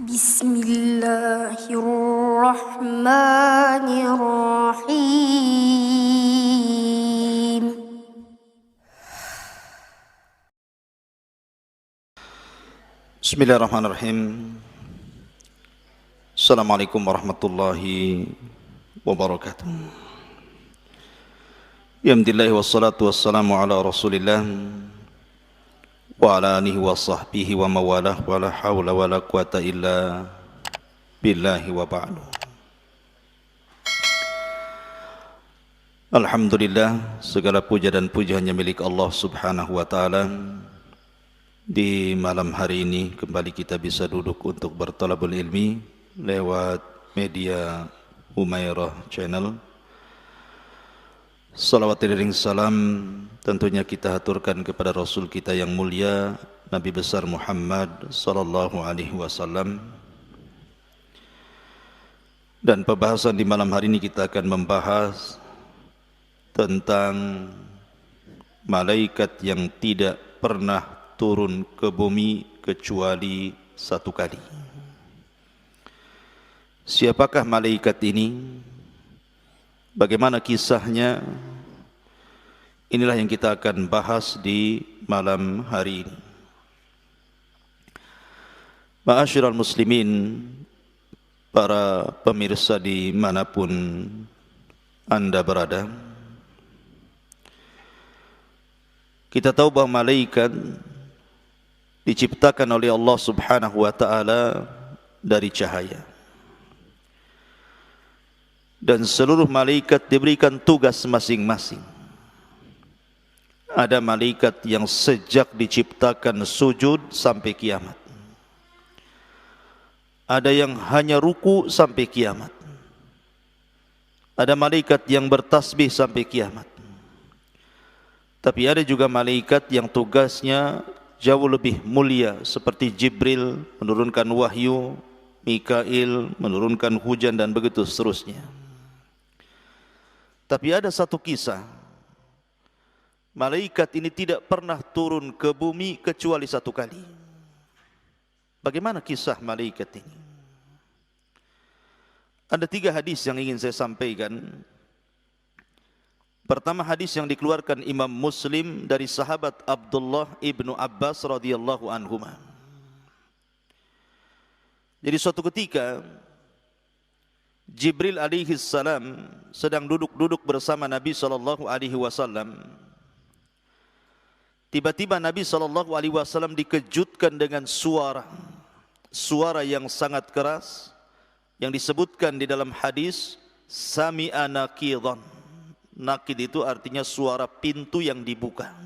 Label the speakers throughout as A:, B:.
A: Bismillahirrahmanirrahim.
B: Bismillahirrahmanirrahim. Assalamualaikum warahmatullahi wabarakatuh. Alhamdulillah wassalatu wassalamu ala rasulillah wa ala alihi wa sahbihi wa mawalah wa la hawla wa la quwata illa billahi wa ba'du. Alhamdulillah, segala puja dan puji hanya milik Allah subhanahu wa ta'ala. Di malam hari ini kembali kita bisa duduk untuk bertalabul ilmi lewat media Humairah Channel. Salawat dan salam tentunya kita haturkan kepada Rasul kita yang mulia, Nabi besar Muhammad sallallahu alaihi wasallam. Dan pembahasan di malam hari ini kita akan membahas tentang malaikat yang tidak pernah turun ke bumi kecuali satu kali. Siapakah malaikat ini? Bagaimana kisahnya? Inilah yang kita akan bahas di malam hari ini. Ma'asyiral muslimin, para pemirsa dimanapun Anda berada, kita tahu bahwa malaikat diciptakan oleh Allah subhanahu wa ta'ala dari cahaya. Dan seluruh malaikat diberikan tugas masing-masing. Ada malaikat yang sejak diciptakan sujud sampai kiamat. Ada yang hanya ruku sampai kiamat. Ada malaikat yang bertasbih sampai kiamat. Tapi ada juga malaikat yang tugasnya jauh lebih mulia, seperti Jibril menurunkan wahyu, Mikail menurunkan hujan, dan begitu seterusnya. Tapi ada satu kisah, malaikat ini tidak pernah turun ke bumi kecuali satu kali. Bagaimana kisah malaikat ini? Ada 3 hadis yang ingin saya sampaikan. Pertama, hadis yang dikeluarkan Imam Muslim dari sahabat Abdullah ibnu Abbas radhiyallahu anhuma. Jadi suatu ketika Jibril alaihi salam sedang duduk-duduk bersama Nabi sallallahu alaihi wasallam. Tiba-tiba Nabi sallallahu alaihi wasallam dikejutkan dengan suara yang sangat keras yang disebutkan di dalam hadis sami'a naqidan. Naqid itu artinya suara pintu yang dibuka.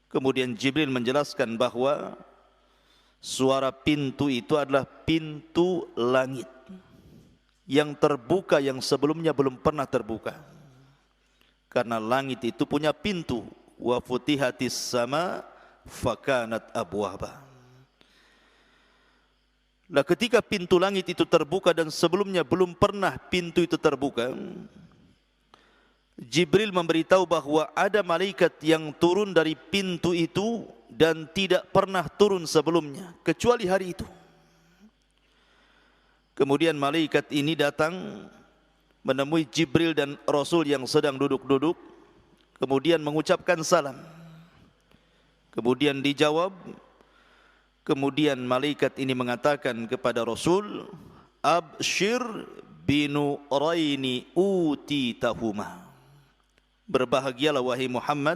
B: Kemudian Jibril menjelaskan bahwa suara pintu itu adalah pintu langit yang terbuka, yang sebelumnya belum pernah terbuka. Karena langit itu punya pintu. Wa futihatis sama fakanat abwaba. Nah, ketika pintu langit itu terbuka dan sebelumnya belum pernah pintu itu terbuka, Jibril memberitahu bahwa ada malaikat yang turun dari pintu itu dan tidak pernah turun sebelumnya kecuali hari itu. Kemudian malaikat ini datang menemui Jibril dan Rasul yang sedang duduk-duduk, kemudian mengucapkan salam. Kemudian dijawab. Kemudian malaikat ini mengatakan kepada Rasul, "Abshir binuraini utitahuma." Berbahagialah wahai Muhammad,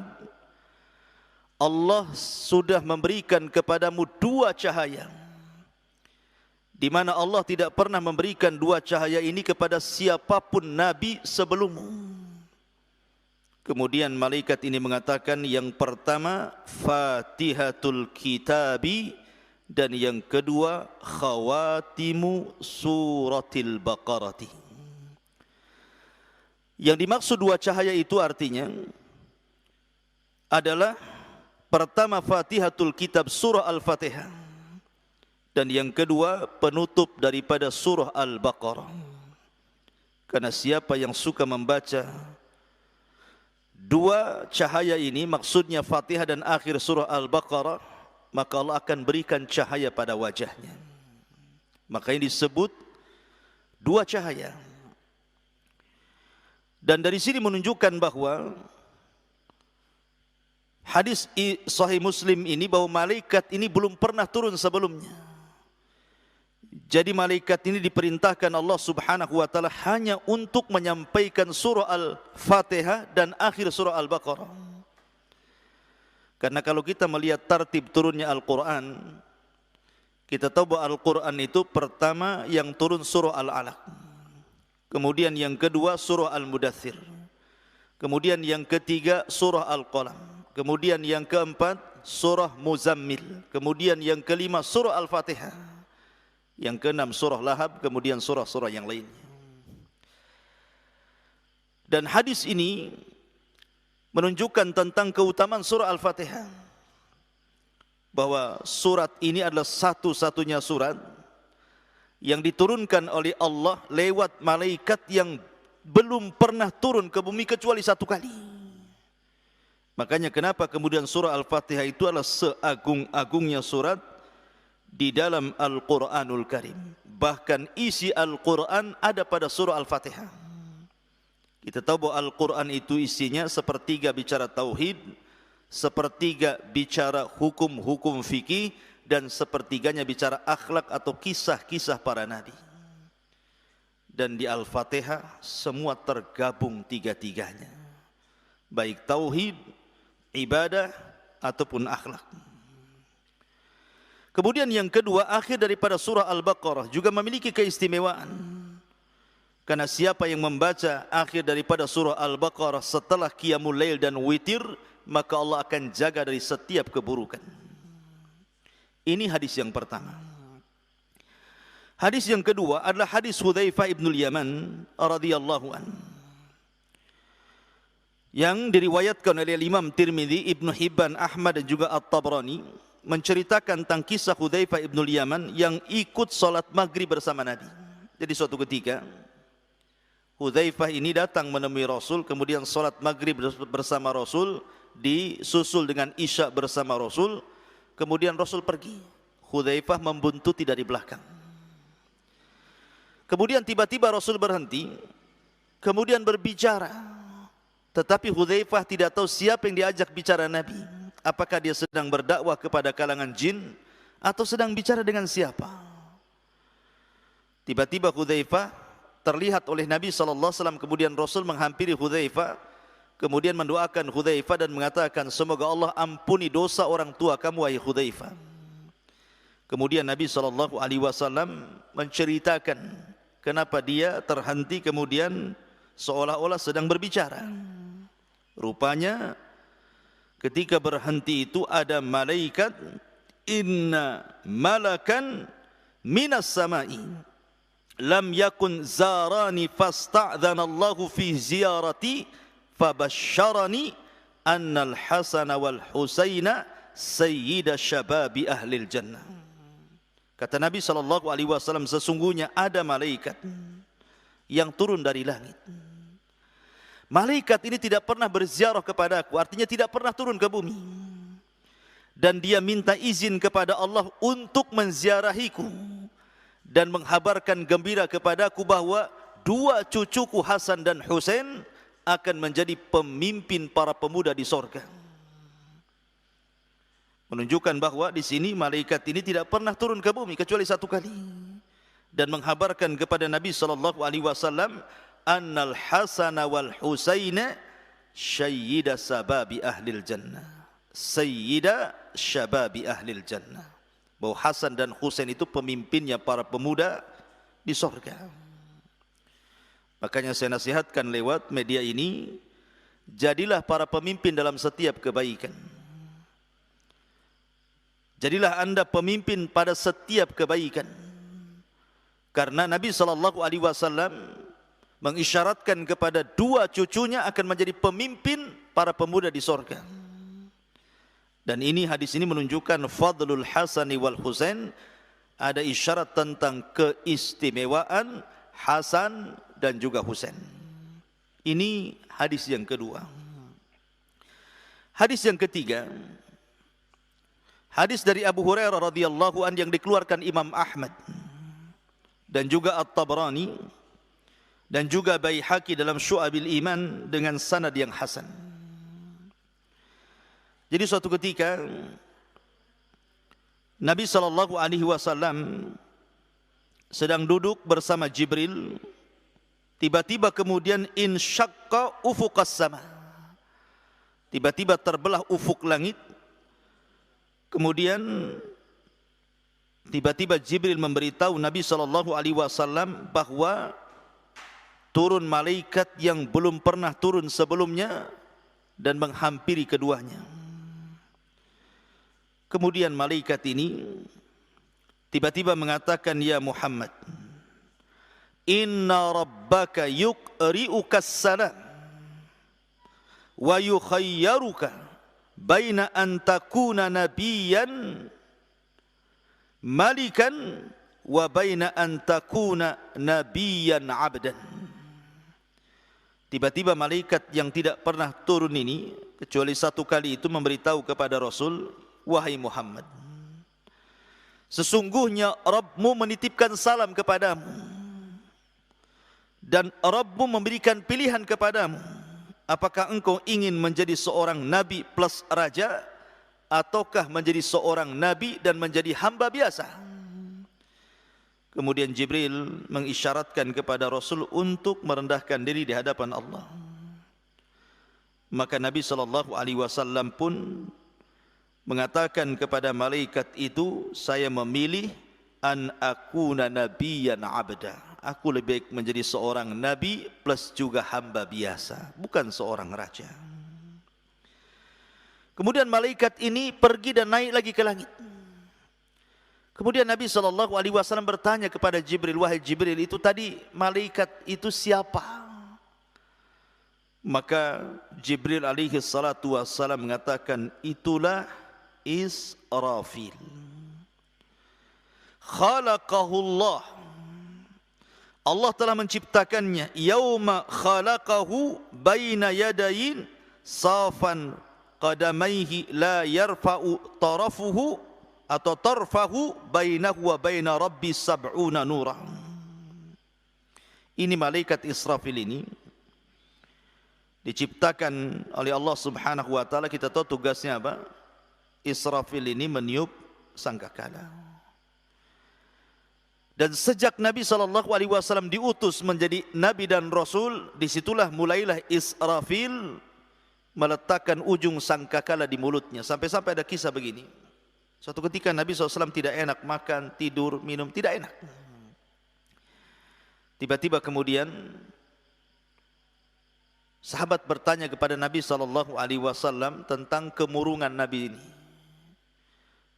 B: Allah sudah memberikan kepadamu 2 cahaya, di mana Allah tidak pernah memberikan 2 cahaya ini kepada siapapun nabi sebelummu. Kemudian malaikat ini mengatakan, yang pertama Fatihatul Kitabi, dan yang kedua Khawatimu Suratil Baqarati. Yang dimaksud 2 cahaya itu artinya adalah pertama Fatihatul Kitab surah Al-Fatihah, dan yang kedua penutup daripada surah Al-Baqarah. Karena siapa yang suka membaca 2 cahaya ini, maksudnya Fatihah dan akhir surah Al-Baqarah, maka Allah akan berikan cahaya pada wajahnya. Makanya disebut dua cahaya. Dan dari sini menunjukkan bahwa hadis Sahih Muslim ini bahwa malaikat ini belum pernah turun sebelumnya. Jadi malaikat ini diperintahkan Allah Subhanahu wa taala hanya untuk menyampaikan surah Al-Fatihah dan akhir surah Al-Baqarah. Karena kalau kita melihat tartib turunnya Al-Qur'an, kita tahu bahwa Al-Qur'an itu pertama yang turun surah Al-Alaq. Kemudian yang kedua surah Al-Mudaththir. Kemudian yang ketiga surah Al-Qalam. Kemudian yang keempat surah Muzammil. Kemudian yang kelima surah Al-Fatihah. Yang keenam surah Lahab, kemudian surah-surah yang lainnya. Dan hadis ini menunjukkan tentang keutamaan surah Al-Fatihah, bahwa surat ini adalah satu-satunya surat yang diturunkan oleh Allah lewat malaikat yang belum pernah turun ke bumi kecuali satu kali. Makanya kenapa kemudian surah Al-Fatihah itu adalah seagung-agungnya surat di dalam Al-Quranul Karim. Bahkan isi Al-Quran ada pada surah Al-Fatihah. Kita tahu bahwa Al-Quran itu isinya sepertiga bicara tauhid, sepertiga bicara hukum-hukum fikih, dan sepertiganya bicara akhlak atau kisah-kisah para nabi. Dan di Al-Fatihah semua tergabung tiga-tiganya, baik tauhid, ibadah, ataupun akhlak. Kemudian yang kedua, akhir daripada surah Al-Baqarah juga memiliki keistimewaan. Karena siapa yang membaca akhir daripada surah Al-Baqarah setelah qiyamul lail dan witir, maka Allah akan jaga dari setiap keburukan. Ini hadis yang pertama. Hadis yang kedua adalah hadis Hudzaifah ibnul Yaman radhiyallahu an, yang diriwayatkan oleh Imam Tirmidzi, Ibnu Hibban, Ahmad dan juga At-Tabrani, menceritakan tentang kisah Hudzaifah ibnul Yaman yang ikut salat maghrib bersama Nabi. Jadi suatu ketika Hudzaifah ini datang menemui Rasul, kemudian salat maghrib bersama Rasul, disusul dengan isya bersama Rasul, kemudian Rasul pergi. Hudzaifah membuntuti dari belakang. Kemudian tiba-tiba Rasul berhenti, kemudian berbicara. Tetapi Hudzaifah tidak tahu siapa yang diajak bicara Nabi. Apakah dia sedang berdakwah kepada kalangan jin atau sedang bicara dengan siapa? Tiba-tiba Hudzaifah terlihat oleh Nabi SAW, kemudian Rasul menghampiri Hudzaifah, kemudian mendoakan Hudzaifah dan mengatakan, semoga Allah ampuni dosa orang tua kamu wahai Hudzaifah. Kemudian Nabi SAW menceritakan kenapa dia terhenti, kemudian seolah-olah sedang berbicara. Rupanya ketika berhenti itu ada malaikat, inna malakan minas samai lam yakun zarani fasta'dzana Allahu fi ziyarati fabasyarani annal Hasana wal Husaina sayyida syababi ahlil jannah. Kata Nabi SAW, sesungguhnya ada malaikat yang turun dari langit. Malaikat ini tidak pernah berziarah kepadaku, artinya tidak pernah turun ke bumi. Dan dia minta izin kepada Allah untuk menziarahiku dan menghabarkan gembira kepadaku bahwa dua cucuku Hasan dan Husain akan menjadi pemimpin para pemuda di sorga. Menunjukkan bahwa di sini malaikat ini tidak pernah turun ke bumi kecuali satu kali, dan menghabarkan kepada Nabi SAW, annal Hasana wal Husaina sayyida sababi ahlil jannah, sayyida syababi ahlil jannah, bahwa Hasan dan Husain itu pemimpinnya para pemuda di surga. Makanya saya nasihatkan lewat media ini, jadilah para pemimpin dalam setiap kebaikan. Jadilah anda pemimpin pada setiap kebaikan. Karena Nabi SAW mengisyaratkan kepada dua cucunya akan menjadi pemimpin para pemuda di surga. Dan ini, hadis ini menunjukkan fadlul Hasani wal Husain, ada isyarat tentang keistimewaan Hasan dan juga Husain. Ini hadis yang kedua. Hadis yang ketiga, Hadis dari Abu Hurairah radhiyallahu an yang dikeluarkan Imam Ahmad dan juga At-Tabrani dan juga Baihaqi dalam Syu'abil Iman dengan sanad yang hasan. Jadi suatu ketika Nabi SAW sedang duduk bersama Jibril, tiba-tiba kemudian insyaqqa ufuqas sama, tiba-tiba terbelah ufuk langit. Kemudian tiba-tiba Jibril memberitahu Nabi SAW bahwa turun malaikat yang belum pernah turun sebelumnya dan menghampiri keduanya. Kemudian malaikat ini tiba-tiba mengatakan, ya Muhammad, inna rabbaka yuqri'ukas salam wa yukhayyaruka baina an takuna nabiyan malikan wa baina an takuna nabiyan abdan. Tiba-tiba malaikat yang tidak pernah turun ini kecuali satu kali itu memberitahu kepada Rasul, wahai Muhammad, sesungguhnya Rabbmu menitipkan salam kepadamu dan Rabbmu memberikan pilihan kepadamu. Apakah engkau ingin menjadi seorang nabi plus raja, ataukah menjadi seorang nabi dan menjadi hamba biasa? Kemudian Jibril mengisyaratkan kepada Rasul untuk merendahkan diri di hadapan Allah. Maka Nabi SAW pun mengatakan kepada malaikat itu, saya memilih an akuna nabiyyan abda. Aku lebih baik menjadi seorang nabi plus juga hamba biasa, bukan seorang raja. Kemudian malaikat ini pergi dan naik lagi ke langit. Kemudian Nabi SAW bertanya kepada Jibril, wahai Jibril, itu tadi malaikat itu siapa? Maka Jibril alaihi salatu wassalam mengatakan, itulah Israfil. Khalaqahullah, Allah telah menciptakannya. Yauma khalaqahu baina yadayin safan qadamaihi la yarfa'u tarafuhu atau tarfahu bainahu wa baina rabbi sab'una nura. Ini malaikat Israfil ini diciptakan oleh Allah Subhanahu wa taala. Kita tahu tugasnya apa? Israfil ini meniup sangkakala. Dan sejak Nabi SAW diutus menjadi Nabi dan Rasul, disitulah mulailah Israfil meletakkan ujung sangkakala di mulutnya. Sampai-sampai ada kisah begini. Suatu ketika Nabi SAW tidak enak makan, tidur, minum, tidak enak. Tiba-tiba kemudian sahabat bertanya kepada Nabi SAW tentang kemurungan Nabi ini.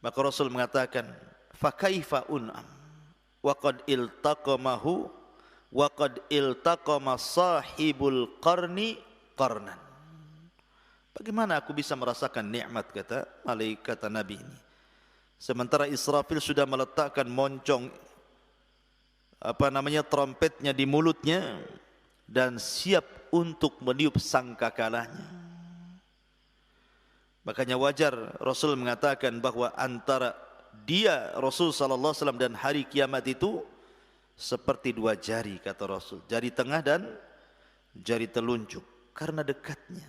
B: Maka Rasul mengatakan, fakaifa un'am waqad iltaqamahu waqad iltaqama sahibul qarni qarnan. Bagaimana aku bisa merasakan nikmat, kata malaikat Nabi ini, sementara Israfil sudah meletakkan moncong trompetnya di mulutnya dan siap untuk meniup sangkakalanya. Makanya wajar Rasul mengatakan bahwa antara dia Rasul sallallahu alaihi wasallam dan hari kiamat itu seperti dua jari, kata Rasul, jari tengah dan jari telunjuk, karena dekatnya.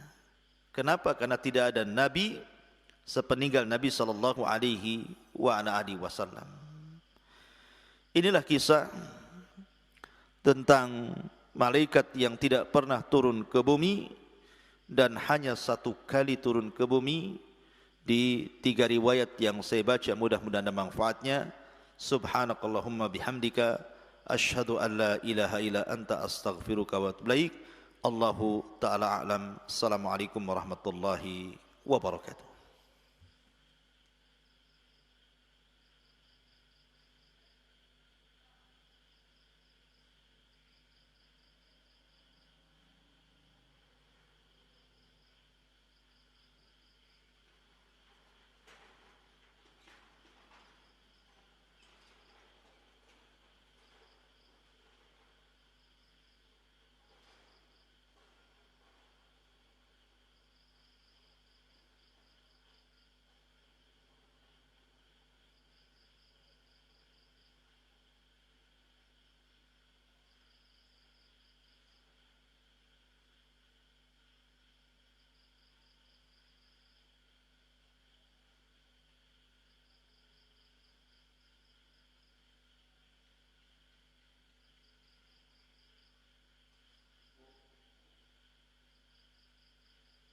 B: Kenapa? Karena tidak ada nabi sepeninggal Nabi sallallahu alaihi wasallam. Inilah kisah tentang malaikat yang tidak pernah turun ke bumi dan hanya satu kali turun ke bumi di 3 riwayat yang saya baca. Mudah-mudahan ada manfaatnya. Subhanakallahumma bihamdika asyhadu an la ilaha illa anta astaghfiruka wa atubu ilaik. Allahu ta'ala a'lam. Assalamualaikum warahmatullahi wabarakatuh.